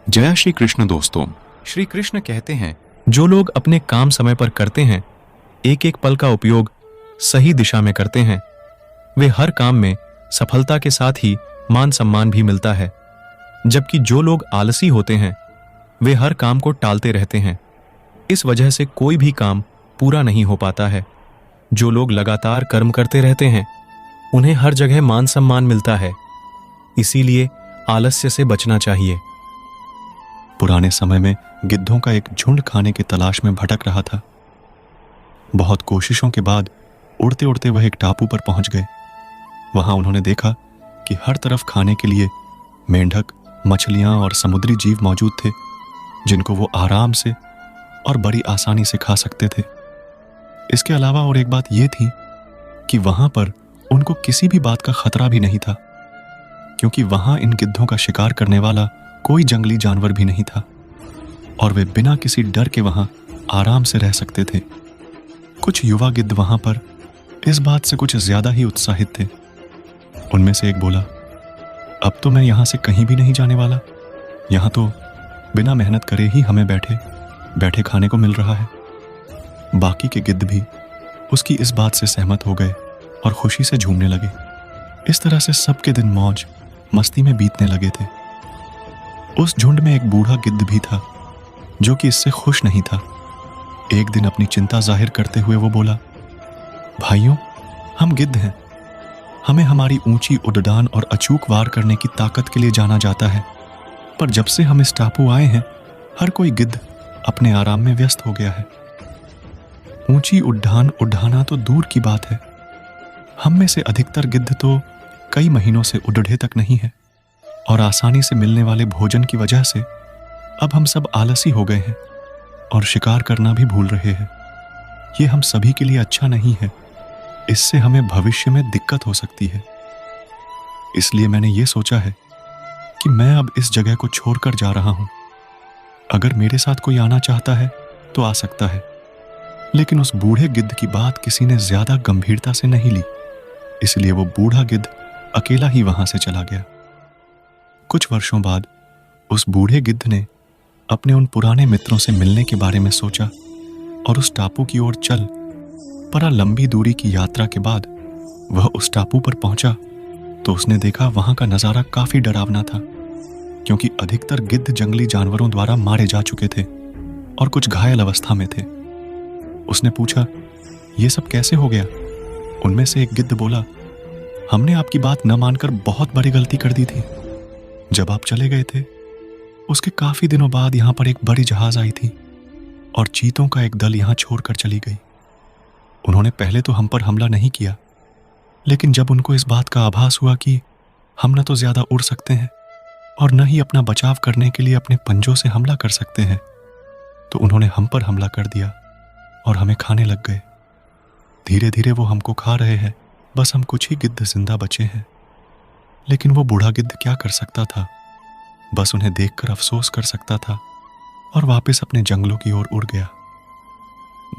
जय श्री कृष्ण दोस्तों। श्री कृष्ण कहते हैं, जो लोग अपने काम समय पर करते हैं, एक एक पल का उपयोग सही दिशा में करते हैं, वे हर काम में सफलता के साथ ही मान सम्मान भी मिलता है। जबकि जो लोग आलसी होते हैं, वे हर काम को टालते रहते हैं। इस वजह से कोई भी काम पूरा नहीं हो पाता है। जो लोग लगातार कर्म करते रहते हैं, उन्हें हर जगह मान सम्मान मिलता है। इसीलिए आलस्य से बचना चाहिए। पुराने समय में गिद्धों का एक झुंड खाने की तलाश में भटक रहा था। बहुत कोशिशों के बाद उड़ते उड़ते वह एक टापू पर पहुंच गए। वहां उन्होंने देखा कि हर तरफ खाने के लिए मेंढक, मछलियां और समुद्री जीव मौजूद थे, जिनको वो आराम से और बड़ी आसानी से खा सकते थे। इसके अलावा और एक बात यह थी कि वहां पर उनको किसी भी बात का खतरा भी नहीं था, क्योंकि वहां इन गिद्धों का शिकार करने वाला कोई जंगली जानवर भी नहीं था और वे बिना किसी डर के वहां आराम से रह सकते थे। कुछ युवा गिद्ध वहां पर इस बात से कुछ ज्यादा ही उत्साहित थे। उनमें से एक बोला, अब तो मैं यहां से कहीं भी नहीं जाने वाला। यहां तो बिना मेहनत करे ही हमें बैठे बैठे खाने को मिल रहा है। बाकी के गिद्ध भी उसकी इस बात से सहमत हो गए और खुशी से झूमने लगे। इस तरह से सबके दिन मौज मस्ती में बीतने लगे थे। उस झुंड में एक बूढ़ा गिद्ध भी था, जो कि इससे खुश नहीं था। एक दिन अपनी चिंता जाहिर करते हुए वो बोला, भाइयों, हम गिद्ध हैं। हमें हमारी ऊंची उड़ान और अचूक वार करने की ताकत के लिए जाना जाता है, पर जब से हम इस टापू आए हैं, हर कोई गिद्ध अपने आराम में व्यस्त हो गया है। ऊंची उड़ान उड़ाना तो दूर की बात है, हम में से अधिकतर गिद्ध तो कई महीनों से उड़े तक नहीं है, और आसानी से मिलने वाले भोजन की वजह से अब हम सब आलसी हो गए हैं और शिकार करना भी भूल रहे हैं। ये हम सभी के लिए अच्छा नहीं है। इससे हमें भविष्य में दिक्कत हो सकती है। इसलिए मैंने ये सोचा है कि मैं अब इस जगह को छोड़कर जा रहा हूं। अगर मेरे साथ कोई आना चाहता है तो आ सकता है। लेकिन उस बूढ़े गिद्ध की बात किसी ने ज्यादा गंभीरता से नहीं ली, इसलिए वो बूढ़ा गिद्ध अकेला ही वहां से चला गया। कुछ वर्षों बाद उस बूढ़े गिद्ध ने अपने उन पुराने मित्रों से मिलने के बारे में सोचा और उस टापू की ओर चल पड़ा। लंबी दूरी की यात्रा के बाद वह उस टापू पर पहुंचा तो उसने देखा वहां का नजारा काफी डरावना था, क्योंकि अधिकतर गिद्ध जंगली जानवरों द्वारा मारे जा चुके थे और कुछ घायल अवस्था में थे। उसने पूछा, यह सब कैसे हो गया? उनमें से एक गिद्ध बोला, हमने आपकी बात न मानकर बहुत बड़ी गलती कर दी थी। जब आप चले गए थे, उसके काफी दिनों बाद यहां पर एक बड़ी जहाज आई थी और चीतों का एक दल यहां छोड़कर चली गई। उन्होंने पहले तो हम पर हमला नहीं किया, लेकिन जब उनको इस बात का आभास हुआ कि हम न तो ज्यादा उड़ सकते हैं और न ही अपना बचाव करने के लिए अपने पंजों से हमला कर सकते हैं, तो उन्होंने हम पर हमला कर दिया और हमें खाने लग गए। धीरे धीरे वो हमको खा रहे हैं। बस हम कुछ ही गिद्ध जिंदा बचे हैं। लेकिन वो बूढ़ा गिद्ध क्या कर सकता था? बस उन्हें देखकर अफसोस कर सकता था और वापस अपने जंगलों की ओर उड़ गया।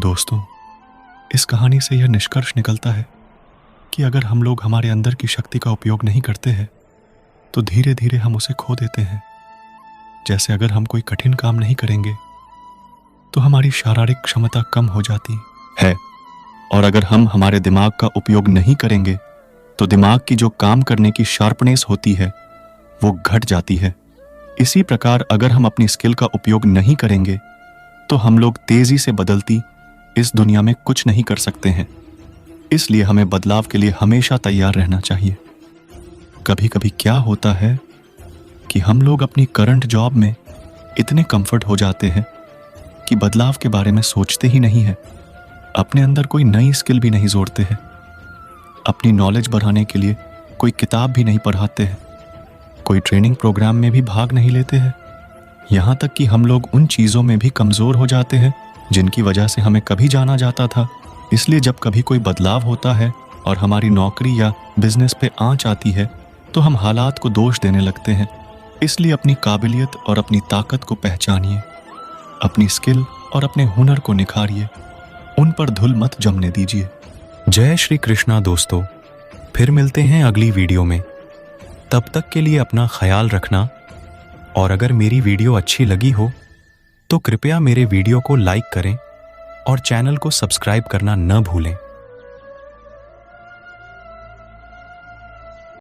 दोस्तों, इस कहानी से यह निष्कर्ष निकलता है कि अगर हम लोग हमारे अंदर की शक्ति का उपयोग नहीं करते हैं, तो धीरे धीरे हम उसे खो देते हैं। जैसे अगर हम कोई कठिन काम नहीं करेंगे तो हमारी शारीरिक क्षमता कम हो जाती है, और अगर हम हमारे दिमाग का उपयोग नहीं करेंगे तो दिमाग की जो काम करने की शार्पनेस होती है वो घट जाती है। इसी प्रकार अगर हम अपनी स्किल का उपयोग नहीं करेंगे तो हम लोग तेजी से बदलती इस दुनिया में कुछ नहीं कर सकते हैं। इसलिए हमें बदलाव के लिए हमेशा तैयार रहना चाहिए। कभी कभी क्या होता है कि हम लोग अपनी करंट जॉब में इतने कंफर्ट हो जाते हैं कि बदलाव के बारे में सोचते ही नहीं है। अपने अंदर कोई नई स्किल भी नहीं जोड़ते हैं। अपनी नॉलेज बढ़ाने के लिए कोई किताब भी नहीं पढ़ाते हैं। कोई ट्रेनिंग प्रोग्राम में भी भाग नहीं लेते हैं। यहाँ तक कि हम लोग उन चीज़ों में भी कमज़ोर हो जाते हैं जिनकी वजह से हमें कभी जाना जाता था। इसलिए जब कभी कोई बदलाव होता है और हमारी नौकरी या बिजनेस पे आंच आती है, तो हम हालात को दोष देने लगते हैं। इसलिए अपनी काबिलियत और अपनी ताकत को पहचानिए, अपनी स्किल और अपने हुनर को निखारिए, उन पर धूल मत जमने दीजिए। जय श्री कृष्णा दोस्तों, फिर मिलते हैं अगली वीडियो में। तब तक के लिए अपना ख्याल रखना। और अगर मेरी वीडियो अच्छी लगी हो तो कृपया मेरे वीडियो को लाइक करें और चैनल को सब्सक्राइब करना न भूलें।